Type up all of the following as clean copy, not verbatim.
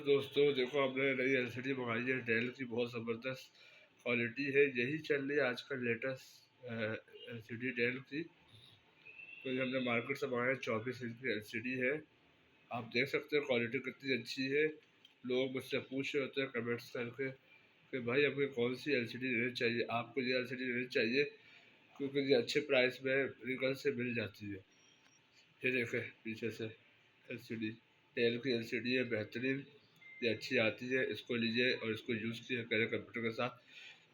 दोस्तों देखो, हमने नई एलसीडी मंगाई है डेल की। बहुत ज़बरदस्त क्वालिटी है, यही चल रही है आजकल लेटेस्ट एलसीडी डेल की। तो ये हमने मार्केट से मंगाया है, 24 इंच की एलसीडी है। आप देख सकते हो क्वालिटी कितनी अच्छी है। लोग मुझसे पूछ रहे होते हैं कमेंट्स करके कि भाई आपको कौन सी एलसीडी लेनी चाहिए, आपको ये एलसीडी लेनी चाहिए क्योंकि ये अच्छे प्राइस में रिगल से मिल जाती है। ये देखें पीछे से एलसीडी डेल की एलसीडी है, बेहतरीन। ये अच्छी आती है, इसको लीजिए और इसको यूज़ कीजिए करें कंप्यूटर के साथ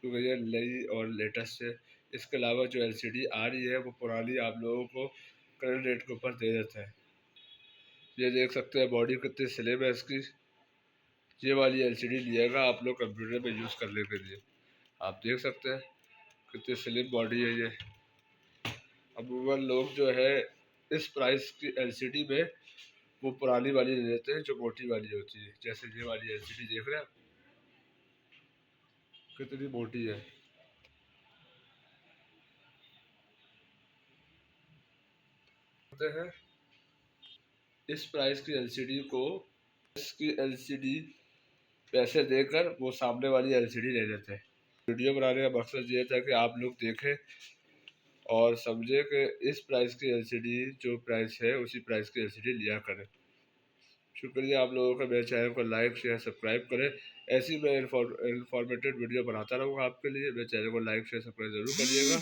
क्योंकि ये नई और लेटेस्ट है। इसके अलावा जो एलसीडी आ रही है वो पुरानी आप लोगों को करंट रेट के ऊपर दे देता है। ये देख सकते हैं बॉडी कितनी स्लिम है इसकी। ये वाली एलसीडी लिएगा आप लोग कंप्यूटर में यूज़ करने के लिए। आप देख सकते हैं कितनी स्लिम बॉडी है ये। अमूमन लोग जो है इस प्राइस की एलसीडी में वो पुरानी वाली ले लेते हैं जो मोटी वाली होती है। जैसे ये वाली एलसीडी देख रहे हैं कितनी मोटी है। हैं इस प्राइस की एलसीडी को, इसकी एलसीडी पैसे देकर वो सामने वाली एलसीडी ले लेते हैं। वीडियो बनाने का मकसद ये था कि आप लोग देखें और समझे कि इस प्राइस की एलसीडी जो प्राइस है उसी प्राइस की एलसीडी लिया करें। शुक्रिया आप लोगों का। मेरे चैनल को लाइक शेयर सब्सक्राइब करें। ऐसी मैं इंफॉर्मेटिव वीडियो बनाता रहूँगा आपके लिए। मेरे चैनल को लाइक शेयर सब्सक्राइब ज़रूर करिएगा।